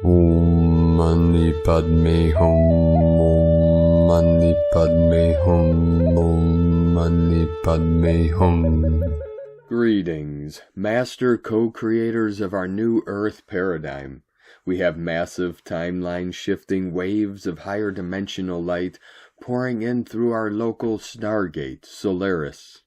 Om Mani Padme Hum. Om Mani Padme Hum. Om Mani Padme Hum. Greetings, master co-creators of our new Earth paradigm. We have massive timeline-shifting waves of higher dimensional light pouring in through our local stargate, Solaris.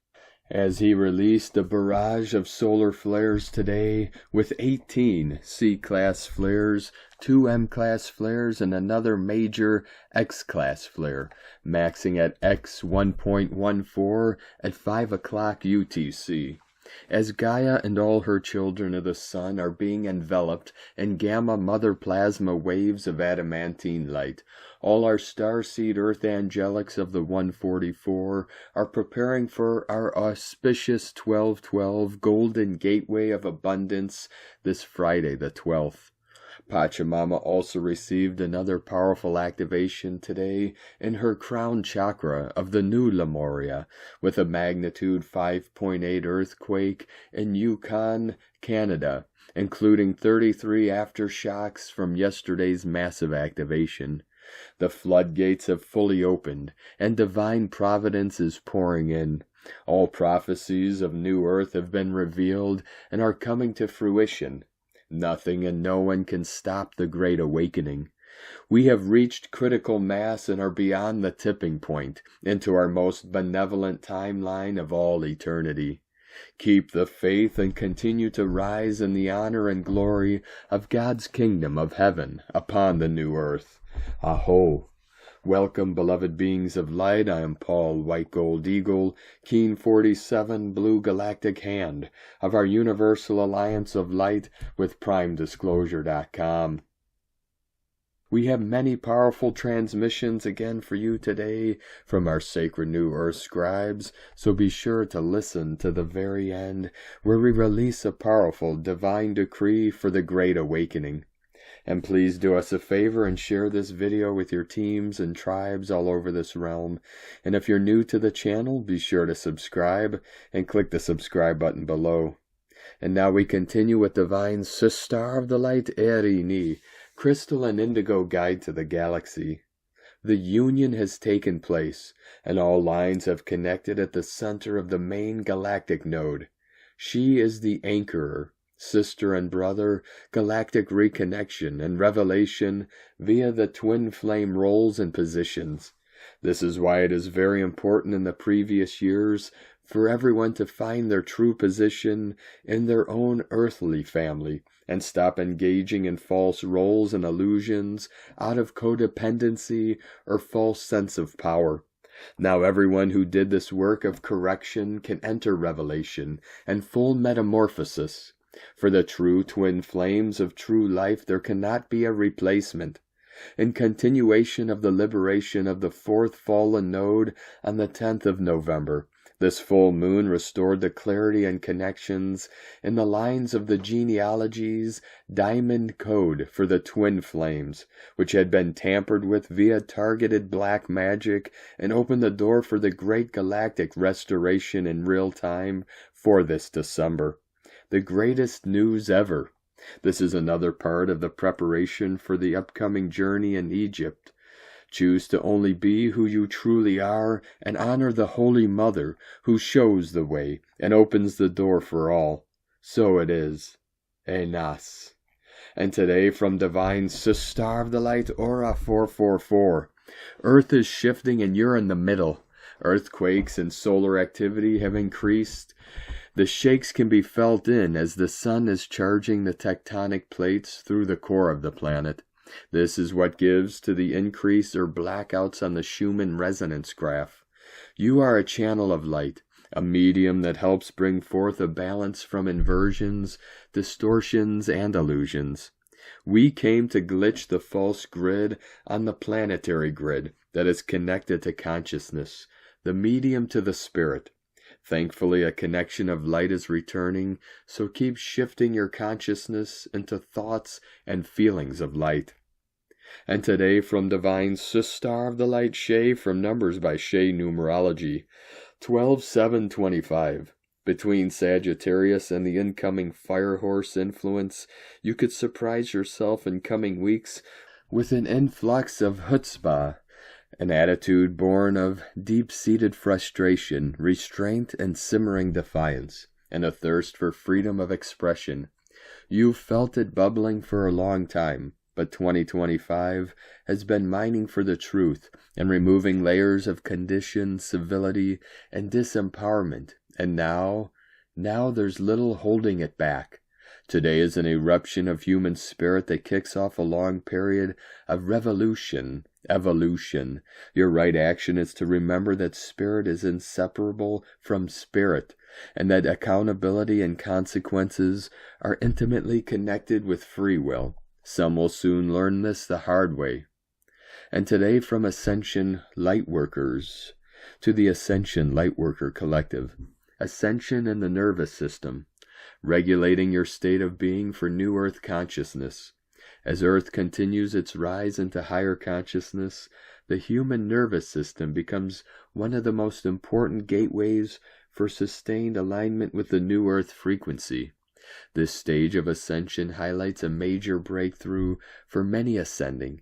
As he released a barrage of solar flares today, with 18 C-class flares, 2 M-class flares, and another major X-class flare, maxing at X 1.14 at 5 o'clock UTC. As Gaia and all her children of the sun are being enveloped in gamma mother plasma waves of adamantine light, all our starseed earth angelics of the 144 are preparing for our auspicious 12/12 golden gateway of abundance this Friday the 12th. Pachamama also received another powerful activation today in her crown chakra of the new Lemuria, with a magnitude 5.8 earthquake in Yukon, Canada, including 33 aftershocks from yesterday's massive activation. The floodgates have fully opened, and divine providence is pouring in. All prophecies of new earth have been revealed and are coming to fruition. Nothing and no one can stop the Great Awakening. We have reached critical mass and are beyond the tipping point into our most benevolent timeline of all eternity. Keep the faith and continue to rise in the honor and glory of God's kingdom of heaven upon the new earth. A'ho. Welcome, beloved beings of light. I am Paul, White Gold Eagle, Keen 47, Blue Galactic Hand of our Universal Alliance of Light with PrimeDisclosure.com. We have many powerful transmissions again for you today from our sacred New Earth scribes, so be sure to listen to the very end, where we release a powerful divine decree for the Great Awakening. And please do us a favor and share this video with your teams and tribes all over this realm. And if you're new to the channel, be sure to subscribe and click the subscribe button below. And now we continue with Divine Sister of the Light Erini, Crystal and Indigo Guide to the Galaxy. The union has taken place, and all lines have connected at the center of the main galactic node. She is the anchorer, sister and brother, galactic reconnection and revelation via the twin flame roles and positions. This is why it is very important in the previous years for everyone to find their true position in their own earthly family and stop engaging in false roles and illusions out of codependency or false sense of power. Now everyone who did this work of correction can enter revelation and full metamorphosis. For the true twin flames of true life there cannot be a replacement. In continuation of the liberation of the fourth fallen node on the 10th of November, this full moon restored the clarity and connections in the lines of the genealogy's diamond code for the twin flames, which had been tampered with via targeted black magic, and opened the door for the great galactic restoration in real time for this December. The greatest news ever. This is another part of the preparation for the upcoming journey in Egypt. Choose to only be who you truly are and honor the Holy Mother who shows the way and opens the door for all. So it is. Enas. And today from Divine Sister of the Light Aura 444. Earth is shifting and you're in the middle. Earthquakes and solar activity have increased. The shakes can be felt in as the sun is charging the tectonic plates through the core of the planet. This is what gives to the increase or blackouts on the Schumann resonance graph. You are a channel of light, a medium that helps bring forth a balance from inversions, distortions, and illusions. We came to glitch the false grid on the planetary grid that is connected to consciousness, the medium to the spirit. Thankfully, a connection of light is returning, so keep shifting your consciousness into thoughts and feelings of light. And today from Divine Sister of the Light Shay from Numbers by Shay Numerology, 12-7-25. Between Sagittarius and the incoming Fire Horse influence, you could surprise yourself in coming weeks with an influx of chutzpah, an attitude born of deep-seated frustration, restraint, and simmering defiance, and a thirst for freedom of expression. You've felt it bubbling for a long time, but 2025 has been mining for the truth and removing layers of condition, civility, and disempowerment. And now there's little holding it back. Today is an eruption of human spirit that kicks off a long period of revolution, evolution. Your right action is to remember that spirit is inseparable from spirit, and that accountability and consequences are intimately connected with free will. Some will soon learn this the hard way. And today, from Ascension Lightworkers to the Ascension Lightworker Collective. Ascension in the nervous system, regulating your state of being for new Earth consciousness. As Earth continues its rise into higher consciousness, the human nervous system becomes one of the most important gateways for sustained alignment with the new Earth frequency. This stage of ascension highlights a major breakthrough for many ascending,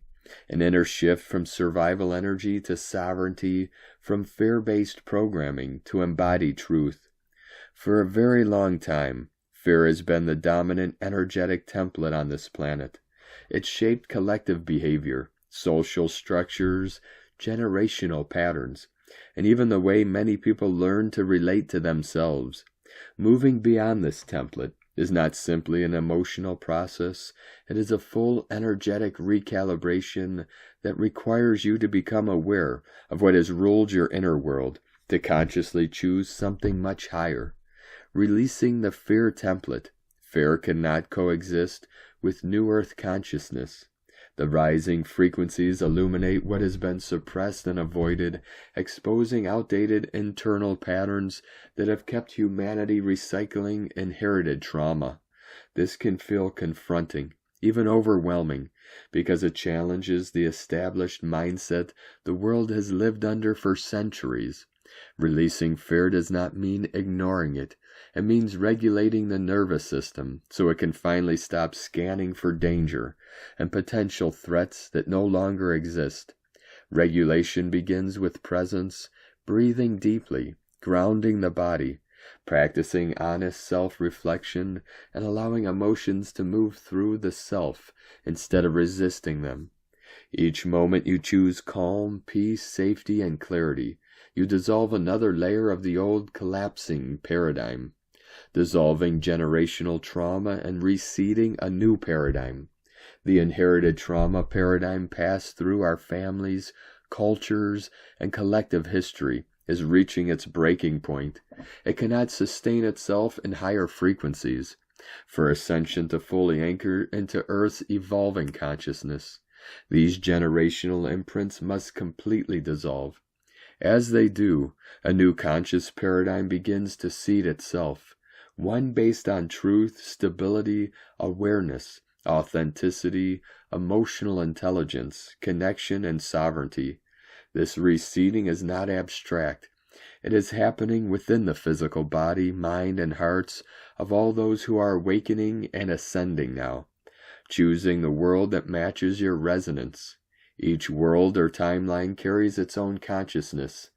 an inner shift from survival energy to sovereignty, from fear-based programming to embodied truth. For a very long time, fear has been the dominant energetic template on this planet. It shaped collective behavior, social structures, generational patterns, and even the way many people learn to relate to themselves. Moving beyond this template is not simply an emotional process, it is a full energetic recalibration that requires you to become aware of what has ruled your inner world, to consciously choose something much higher. Releasing the fear template. Fear cannot coexist with New Earth consciousness. The rising frequencies illuminate what has been suppressed and avoided, exposing outdated internal patterns that have kept humanity recycling inherited trauma. This can feel confronting, even overwhelming, because it challenges the established mindset the world has lived under for centuries. Releasing fear does not mean ignoring it. It means regulating the nervous system so it can finally stop scanning for danger and potential threats that no longer exist. Regulation begins with presence, breathing deeply, grounding the body, practicing honest self-reflection, and allowing emotions to move through the self instead of resisting them. Each moment you choose calm, peace, safety, and clarity, you dissolve another layer of the old collapsing paradigm, dissolving generational trauma and reseeding a new paradigm. The inherited trauma paradigm passed through our families, cultures, and collective history is reaching its breaking point. It cannot sustain itself in higher frequencies. For ascension to fully anchor into Earth's evolving consciousness, these generational imprints must completely dissolve. As they do, a new conscious paradigm begins to seed itself, one based on truth, stability, awareness, authenticity, emotional intelligence, connection, and sovereignty. This reseeding is not abstract. It is happening within the physical body, mind, and hearts of all those who are awakening and ascending now, choosing the world that matches your resonance. Each world or timeline carries its own consciousness.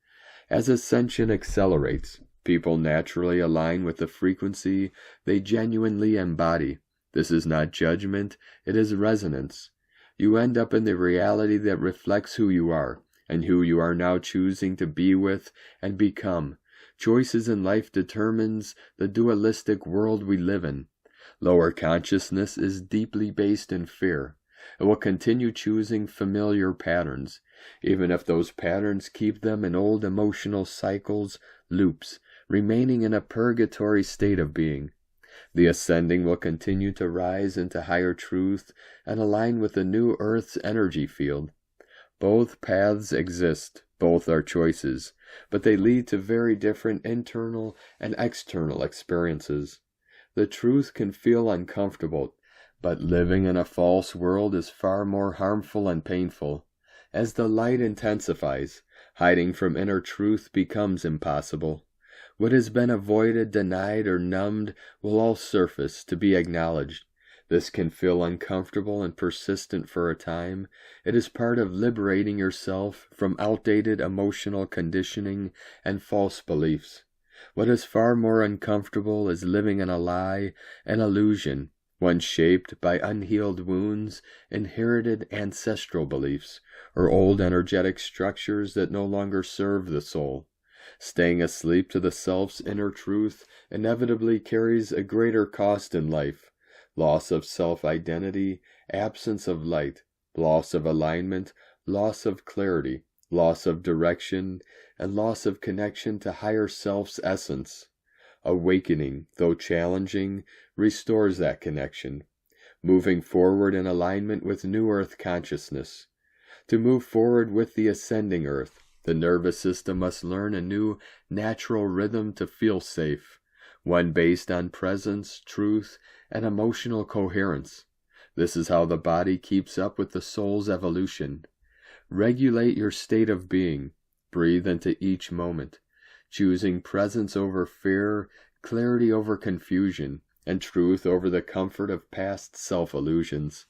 As ascension accelerates, people naturally align with the frequency they genuinely embody. This is not judgment, it is resonance. You end up in the reality that reflects who you are, and who you are now choosing to be with and become. Choices in life determines the dualistic world we live in. Lower consciousness is deeply based in fear. It will continue choosing familiar patterns, even if those patterns keep them in old emotional cycles, loops, remaining in a purgatory state of being. The ascending will continue to rise into higher truth and align with the new Earth's energy field. Both paths exist, both are choices, but they lead to very different internal and external experiences. The truth can feel uncomfortable, but living in a false world is far more harmful and painful. As the light intensifies, hiding from inner truth becomes impossible. What has been avoided, denied, or numbed will all surface to be acknowledged. This can feel uncomfortable and persistent for a time. It is part of liberating yourself from outdated emotional conditioning and false beliefs. What is far more uncomfortable is living in a lie, an illusion, one shaped by unhealed wounds, inherited ancestral beliefs, or old energetic structures that no longer serve the soul. Staying asleep to the self's inner truth inevitably carries a greater cost in life: loss of self-identity, absence of light, loss of alignment, loss of clarity, loss of direction, and loss of connection to higher self's essence. Awakening, though challenging, restores that connection, moving forward in alignment with new earth consciousness. To move forward with the ascending earth, the nervous system must learn a new natural rhythm to feel safe, one based on presence, truth, and emotional coherence. This is how the body keeps up with the soul's evolution. Regulate your state of being. Breathe into each moment, choosing presence over fear, clarity over confusion, and truth over the comfort of past self-illusions.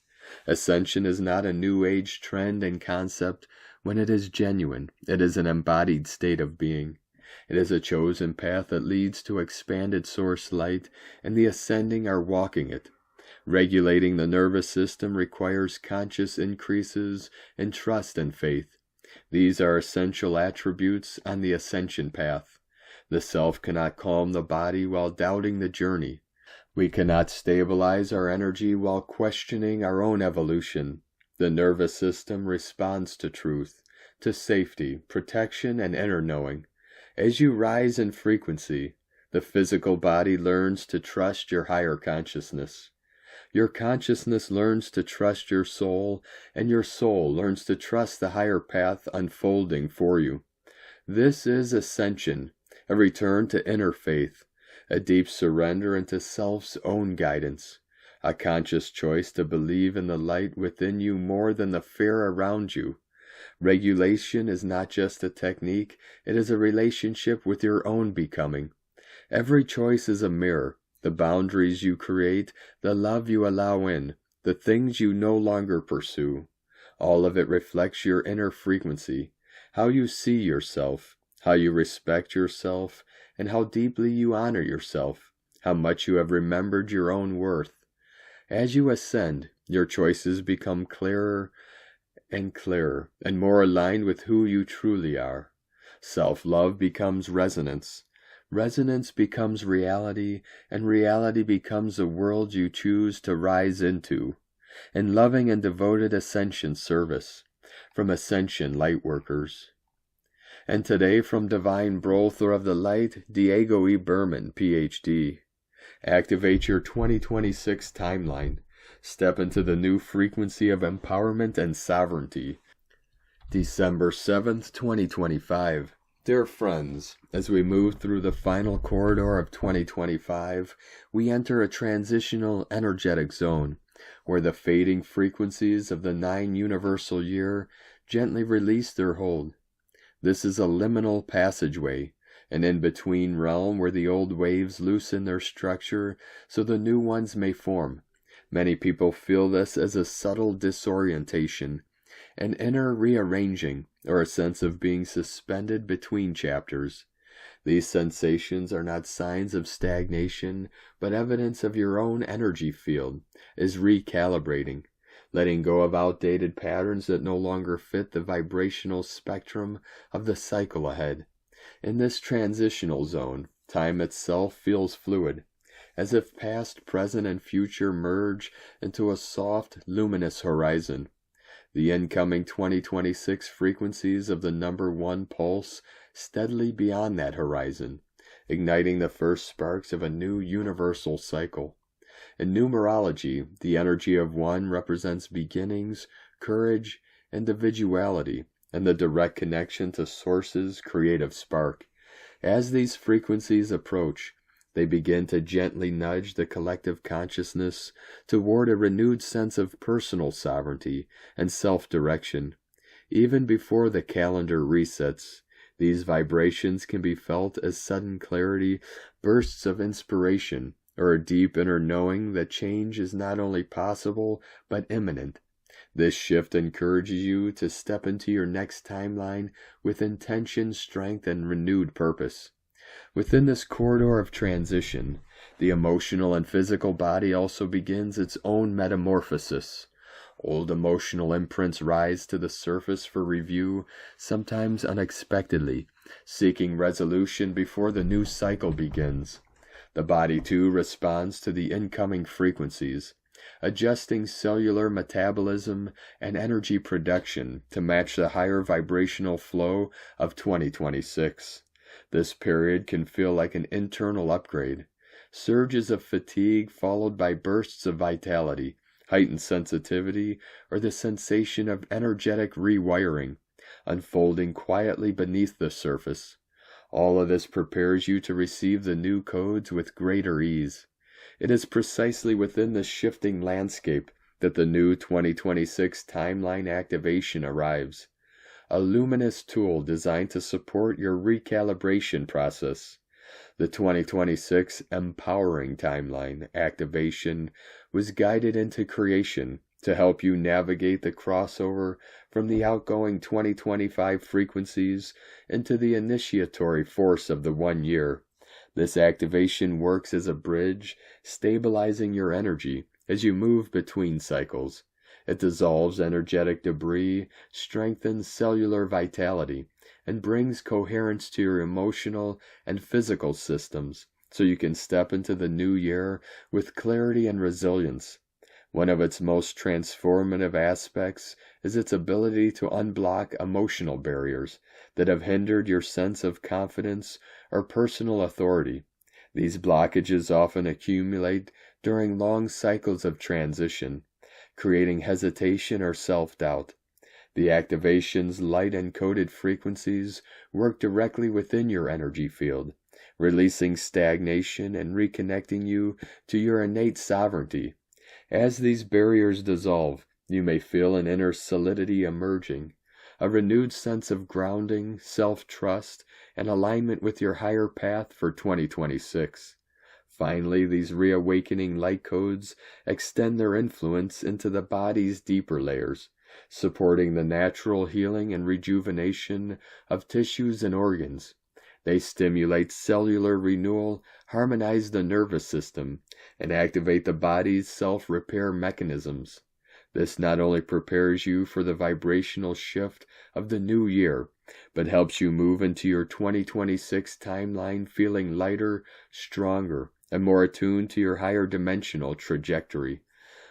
Ascension is not a new age trend and concept. When it is genuine, it is an embodied state of being. It is a chosen path that leads to expanded source light, and the ascending are walking it. Regulating the nervous system requires conscious increases in trust and faith. These are essential attributes on the ascension path. The self cannot calm the body while doubting the journey. We cannot stabilize our energy while questioning our own evolution. The nervous system responds to truth, to safety, protection, and inner knowing. As you rise in frequency, the physical body learns to trust your higher consciousness. Your consciousness learns to trust your soul, and your soul learns to trust the higher path unfolding for you. This is ascension, a return to inner faith, a deep surrender into self's own guidance, a conscious choice to believe in the light within you more than the fear around you. Regulation is not just a technique, it is a relationship with your own becoming. Every choice is a mirror. The boundaries you create, the love you allow in, the things you no longer pursue. All of it reflects your inner frequency, how you see yourself, how you respect yourself, and how deeply you honor yourself, how much you have remembered your own worth. As you ascend, your choices become clearer, and more aligned with who you truly are. Self-love becomes resonance. Resonance becomes reality, and reality becomes a world you choose to rise into. In loving and devoted ascension service, from Ascension Lightworkers. And today from Divine Brother of the Light, Diego E. Berman, Ph.D. Activate your 2026 timeline. Step into the new frequency of empowerment and sovereignty. December 7th, 2025. Dear friends, as we move through the final corridor of 2025, we enter a transitional energetic zone, where the fading frequencies of the 9 universal year gently release their hold. This is a liminal passageway, an in-between realm where the old waves loosen their structure so the new ones may form. Many people feel this as a subtle disorientation, an inner rearranging, or a sense of being suspended between chapters. These sensations are not signs of stagnation, but evidence of your own energy field is recalibrating, letting go of outdated patterns that no longer fit the vibrational spectrum of the cycle ahead. In this transitional zone, time itself feels fluid, as if past, present, and future merge into a soft, luminous horizon. The incoming 2026 frequencies of the number 1 pulse steadily beyond that horizon, igniting the first sparks of a new universal cycle. In numerology, the energy of 1 represents beginnings, courage, individuality, and the direct connection to Source's creative spark. As these frequencies approach, they begin to gently nudge the collective consciousness toward a renewed sense of personal sovereignty and self-direction. Even before the calendar resets, These vibrations can be felt as sudden clarity, bursts of inspiration, or a deep inner knowing that change is not only possible, but imminent. This shift encourages you to step into your next timeline with intention, strength, and renewed purpose. Within this corridor of transition, the emotional and physical body also begins its own metamorphosis. Old emotional imprints rise to the surface for review, sometimes unexpectedly, seeking resolution before the new cycle begins. The body, too, responds to the incoming frequencies, adjusting cellular metabolism and energy production to match the higher vibrational flow of 2026. This period can feel like an internal upgrade. Surges of fatigue followed by bursts of vitality, heightened sensitivity, or the sensation of energetic rewiring, unfolding quietly beneath the surface. All of this prepares you to receive the new codes with greater ease. It is precisely within this shifting landscape that the new 2026 timeline activation arrives, a luminous tool designed to support your recalibration process. The 2026 Empowering Timeline activation was guided into creation to help you navigate the crossover from the outgoing 2025 frequencies into the initiatory force of the 1 year. This activation works as a bridge, stabilizing your energy as you move between cycles. It dissolves energetic debris, strengthens cellular vitality, and brings coherence to your emotional and physical systems so you can step into the new year with clarity and resilience. One of its most transformative aspects is its ability to unblock emotional barriers that have hindered your sense of confidence or personal authority. These blockages often accumulate during long cycles of transition, creating hesitation or self-doubt. The activation's light-encoded frequencies work directly within your energy field, releasing stagnation and reconnecting you to your innate sovereignty. As these barriers dissolve, you may feel an inner solidity emerging, a renewed sense of grounding, self-trust, and alignment with your higher path for 2026. Finally, these reawakening light codes extend their influence into the body's deeper layers, supporting the natural healing and rejuvenation of tissues and organs. They stimulate cellular renewal, harmonize the nervous system, and activate the body's self-repair mechanisms. This not only prepares you for the vibrational shift of the new year, but helps you move into your 2026 timeline feeling lighter, stronger, and more attuned to your higher dimensional trajectory.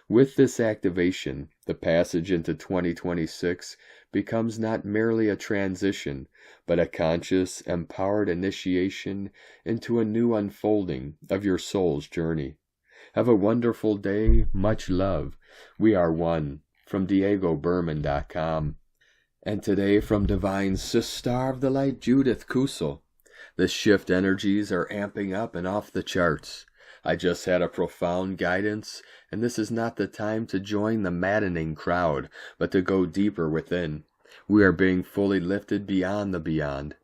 With this activation, the passage into 2026 becomes not merely a transition, but a conscious, empowered initiation into a new unfolding of your soul's journey. Have a wonderful day. Much love. We are one. From DiegoBerman.com. And today from Divine Sister of the Light, Judith Kusel. The shift energies are amping up and off the charts. I just had a profound guidance, and this is not the time to join the maddening crowd, but to go deeper within. We are being fully lifted beyond the beyond.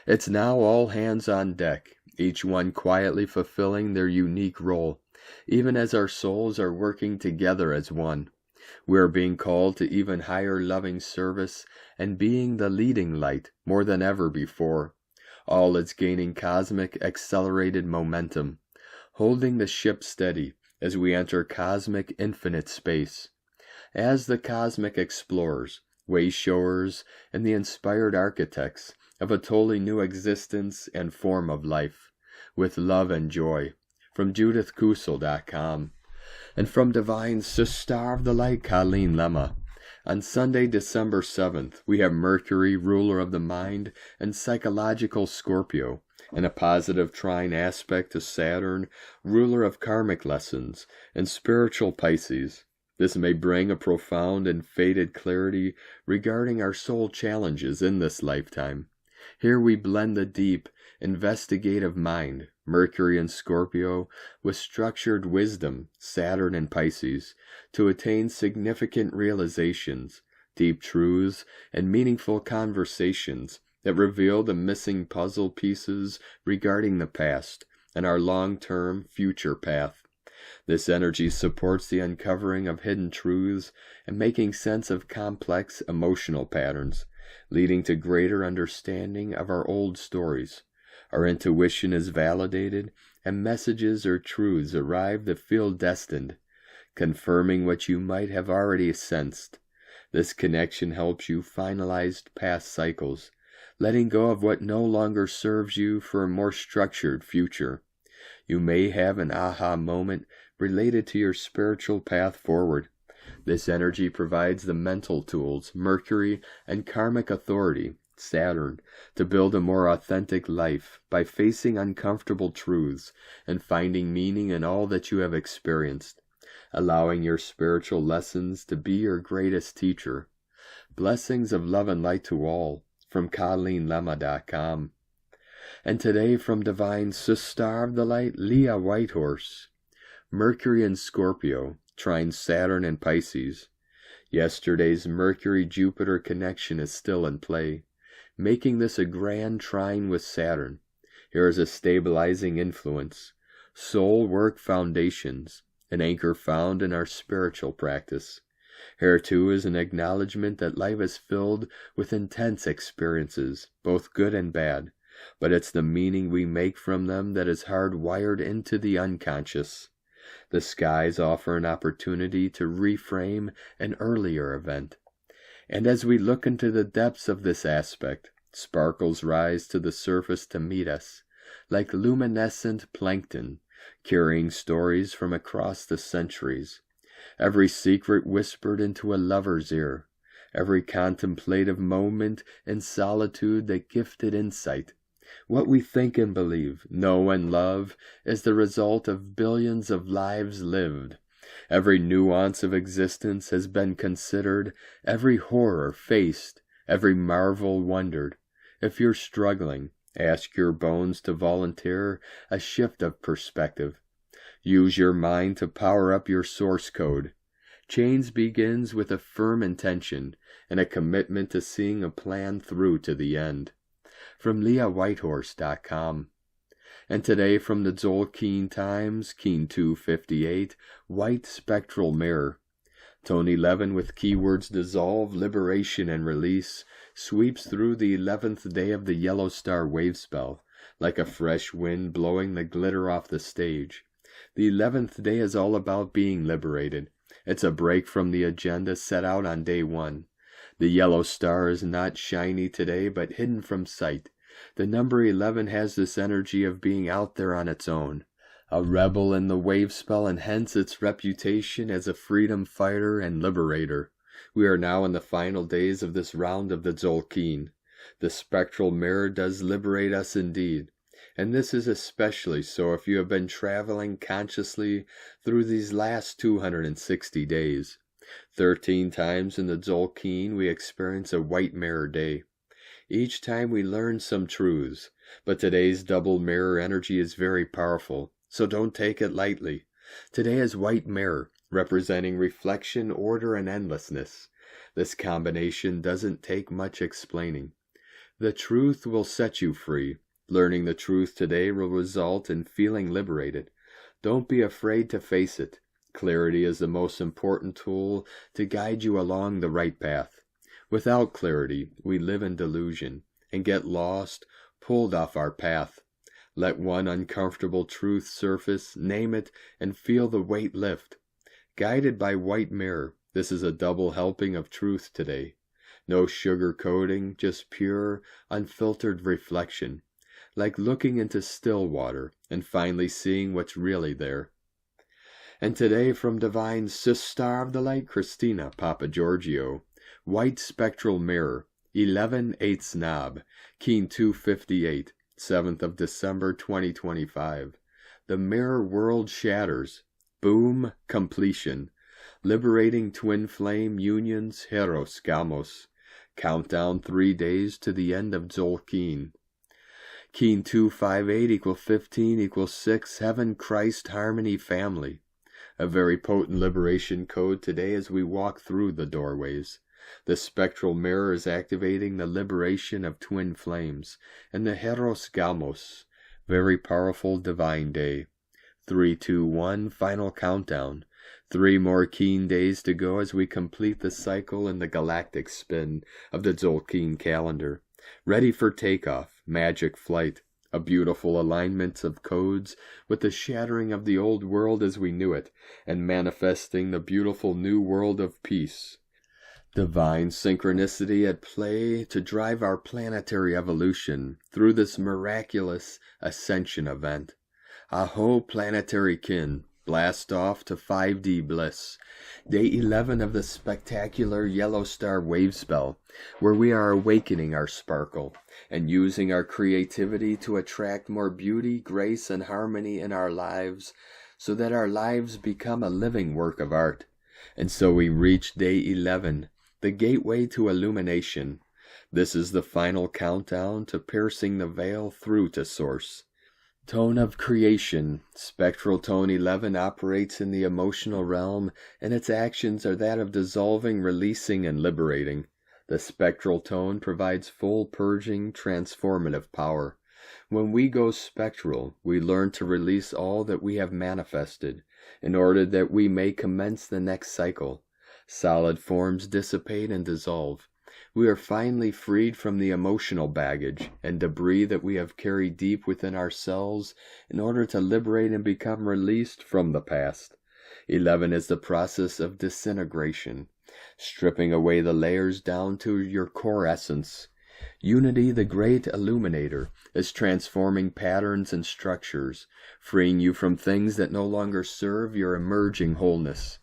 It's now all hands on deck, each one quietly fulfilling their unique role, even as our souls are working together as one. We are being called to even higher loving service and being the leading light more than ever before. All is gaining cosmic accelerated momentum, holding the ship steady as we enter cosmic infinite space. As the cosmic explorers, way-showers, and the inspired architects of a totally new existence and form of life, with love and joy, from JudithKusel.com. And from Divine Sister of the Light, Colleen Lemma. On Sunday, December 7th, we have Mercury, ruler of the mind, and psychological Scorpio, and a positive trine aspect to Saturn, ruler of karmic lessons, and spiritual Pisces. This may bring a profound and fated clarity regarding our soul challenges in this lifetime. Here we blend the deep, investigative mind, Mercury and Scorpio, with structured wisdom, Saturn and Pisces, to attain significant realizations, deep truths, and meaningful conversations that reveal the missing puzzle pieces regarding the past and our long-term future path. This energy supports the uncovering of hidden truths and making sense of complex emotional patterns, leading to greater understanding of our old stories. Our intuition is validated, and messages or truths arrive that feel destined, confirming what you might have already sensed. This connection helps you finalize past cycles, letting go of what no longer serves you for a more structured future. You may have an aha moment related to your spiritual path forward. This energy provides the mental tools, Mercury, and karmic authority, Saturn, to build a more authentic life by facing uncomfortable truths and finding meaning in all that you have experienced, allowing your spiritual lessons to be your greatest teacher. Blessings of love and light to all, from ColleenLemma.com. And today from Divine Sister of the Light, Leah Whitehorse. Mercury in Scorpio, trine Saturn and Pisces. Yesterday's Mercury-Jupiter connection is still in play, making this a grand trine with Saturn. Here is a stabilizing influence, soul work foundations, an anchor found in our spiritual practice. Here too is an acknowledgement that life is filled with intense experiences, both good and bad, but it's the meaning we make from them that is hardwired into the unconscious. The skies offer an opportunity to reframe an earlier event. And as we look into the depths of this aspect, sparkles rise to the surface to meet us, like luminescent plankton, carrying stories from across the centuries. Every secret whispered into a lover's ear, every contemplative moment in solitude that gifted insight. What we think and believe, know and love is the result of billions of lives lived. Every nuance of existence has been considered, every horror faced, every marvel wondered. If you're struggling, ask your bones to volunteer a shift of perspective. Use your mind to power up your source code. Change begins with a firm intention and a commitment to seeing a plan through to the end. From LeahWhitehorse.com. And today from the Tzolk'in Times, Keen 258, White Spectral Mirror. Tone 11 with keywords dissolve, liberation, and release sweeps through the 11th day of the Yellow Star wave spell, like a fresh wind blowing the glitter off the stage. The 11th day is all about being liberated. It's a break from the agenda set out on day 1. The yellow star is not shiny today, but hidden from sight. The number 11 has this energy of being out there on its own, a rebel in the wave spell, and hence its reputation as a freedom fighter and liberator. We are now in the final days of this round of the Tzolk'in. The spectral mirror does liberate us indeed, and this is especially so if you have been traveling consciously through these last 260 days. 13 times in the Tzolk'in we experience a white mirror day. Each time we learn some truths, but today's double mirror energy is very powerful, so don't take it lightly. Today is white mirror, representing reflection, order, and endlessness. This combination doesn't take much explaining. The truth will set you free. Learning the truth today will result in feeling liberated. Don't be afraid to face it. Clarity is the most important tool to guide you along the right path. Without clarity, we live in delusion and get lost, pulled off our path. Let one uncomfortable truth surface, name it, and feel the weight lift. Guided by white mirror, this is a double helping of truth today. No sugar coating, just pure, unfiltered reflection, like looking into still water and finally seeing what's really there. And today from Divine Sister of the Light, Christina Papagiorgio, White Spectral Mirror, 11/8 Knob, Keen 258, 7th of December 2025. The mirror world shatters. Boom, completion. Liberating twin flame unions, Heros Gamos. Countdown 3 days to the end of Tzolk'in. Keen 258 equals 15 equals 6, Heaven, Christ, Harmony, Family. A very potent liberation code today as we walk through the doorways. The spectral mirror is activating the liberation of twin flames and the Heros Gamos, very powerful divine day. 3, 2, 1, final countdown. 3 more keen days to go as we complete the cycle in the galactic spin of the Tzolk'in calendar. Ready for takeoff, magic flight, a beautiful alignment of codes with the shattering of the old world as we knew it, and manifesting the beautiful new world of peace. Divine synchronicity at play to drive our planetary evolution through this miraculous ascension event. A'ho planetary kin, blast off to 5D bliss. Day 11 of the spectacular yellow star wave spell, where we are awakening our sparkle and using our creativity to attract more beauty, grace, and harmony in our lives, so that our lives become a living work of art. And so we reach day 11, the gateway to illumination. This is the final countdown to piercing the veil through to source. Tone of creation. Spectral tone 11 operates in the emotional realm, and its actions are that of dissolving, releasing, and liberating. The spectral tone provides full purging, transformative power. When we go spectral, we learn to release all that we have manifested, in order that we may commence the next cycle. Solid forms dissipate and dissolve. We are finally freed from the emotional baggage and debris that we have carried deep within ourselves in order to liberate and become released from the past. 11 is the process of disintegration, stripping away the layers down to your core essence. Unity, the great illuminator, is transforming patterns and structures, freeing you from things that no longer serve your emerging wholeness.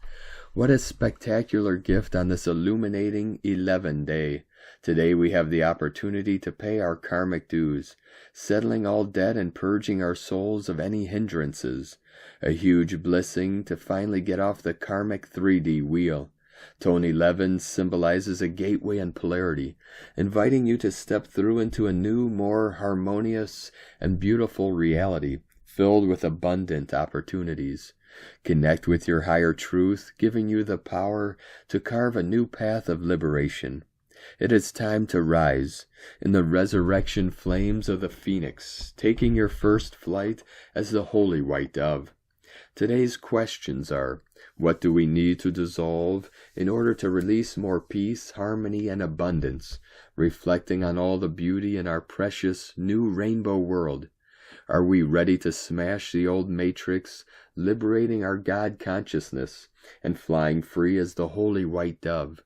What a spectacular gift on this illuminating 11 day. Today we have the opportunity to pay our karmic dues, settling all debt and purging our souls of any hindrances. A huge blessing to finally get off the karmic 3D wheel. Tone 11 symbolizes a gateway and polarity, inviting you to step through into a new, more harmonious and beautiful reality, filled with abundant opportunities. Connect with your higher truth, giving you the power to carve a new path of liberation. It is time to rise in the resurrection flames of the phoenix, taking your first flight as the holy white dove. Today's questions are, what do we need to dissolve in order to release more peace, harmony, and abundance, reflecting on all the beauty in our precious new rainbow world? Are we ready to smash the old matrix, liberating our God consciousness, and flying free as the holy white dove?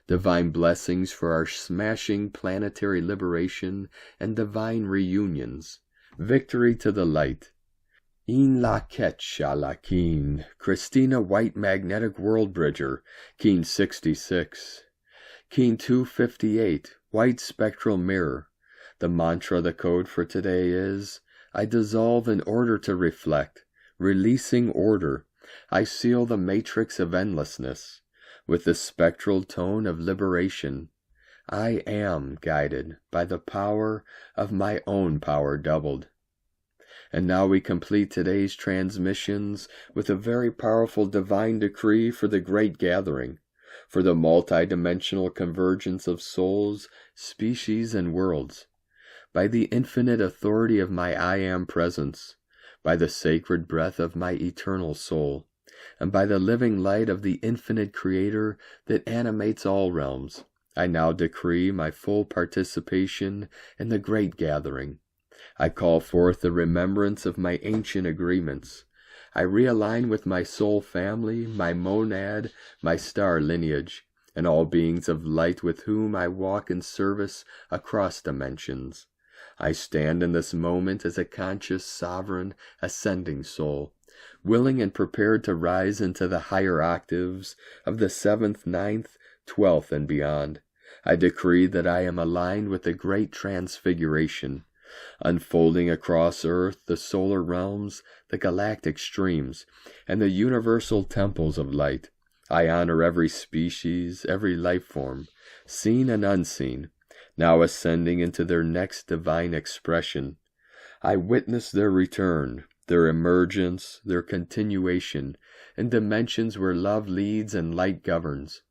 Divine blessings for our smashing planetary liberation and divine reunions. Victory to the light. In la ketcha la keen. Christina White Magnetic World Bridger, Keen 66. Keen 258, White Spectral Mirror. The mantra, the code for today is, I dissolve in order to reflect, releasing order. I seal the matrix of endlessness with the spectral tone of liberation. I am guided by the power of my own power doubled. And now we complete today's transmissions with a very powerful divine decree for the great gathering, for the multidimensional convergence of souls, species, and worlds. By the infinite authority of my I Am presence, by the sacred breath of my eternal soul, and by the living light of the infinite Creator that animates all realms, I now decree my full participation in the great gathering. I call forth the remembrance of my ancient agreements. I realign with my soul family, my monad, my star lineage, and all beings of light with whom I walk in service across dimensions. I stand in this moment as a conscious, sovereign, ascending soul, willing and prepared to rise into the higher octaves of the 7th, 9th, 12th, and beyond. I decree that I am aligned with the great transfiguration, unfolding across Earth the solar realms, the galactic streams, and the universal temples of light. I honor every species, every life form, seen and unseen, now ascending into their next divine expression. I witness their return, their emergence, their continuation, in dimensions where love leads and light governs.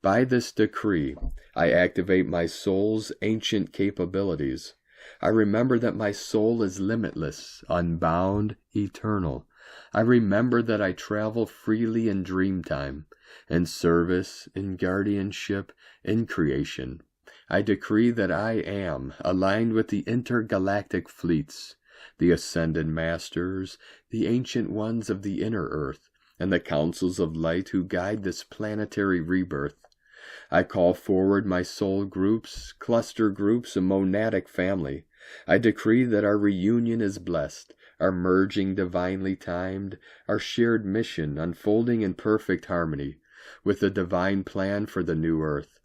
By this decree, I activate my soul's ancient capabilities. I remember that my soul is limitless, unbound, eternal. I remember that I travel freely in dreamtime, in service, in guardianship, in creation. I decree that I am aligned with the intergalactic fleets, the ascended masters, the ancient ones of the inner earth, and the councils of light who guide this planetary rebirth. I call forward my soul groups, cluster groups, a monadic family. I decree that our reunion is blessed, our merging divinely timed, our shared mission unfolding in perfect harmony with the divine plan for the new earth.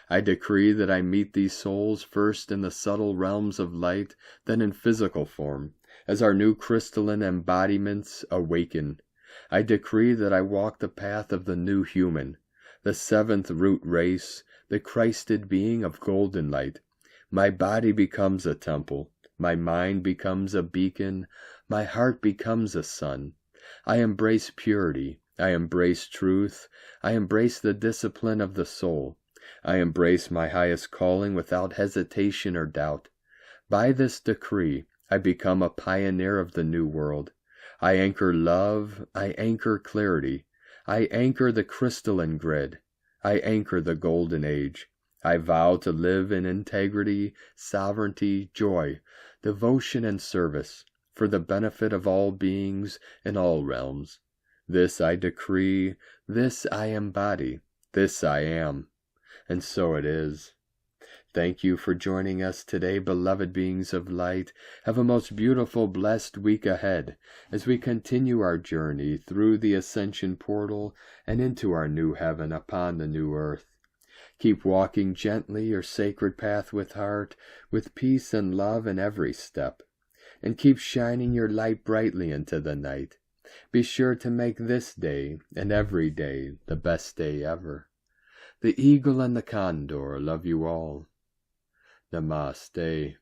I decree that I meet these souls first in the subtle realms of light, then in physical form, as our new crystalline embodiments awaken. I decree that I walk the path of the new human, the seventh root race, the Christed being of golden light. My body becomes a temple, my mind becomes a beacon, my heart becomes a sun. I embrace purity, I embrace truth, I embrace the discipline of the soul. I embrace my highest calling without hesitation or doubt. By this decree, I become a pioneer of the new world. I anchor love, I anchor clarity, I anchor the crystalline grid, I anchor the golden age. I vow to live in integrity, sovereignty, joy, devotion, and service, for the benefit of all beings in all realms. This I decree, this I embody, this I am. And so it is. Thank you for joining us today, beloved beings of light. Have a most beautiful, blessed week ahead as we continue our journey through the ascension portal and into our new heaven upon the new earth. Keep walking gently your sacred path with heart, with peace and love in every step, and keep shining your light brightly into the night. Be sure to make this day and every day the best day ever. The eagle and the condor love you all. Namaste.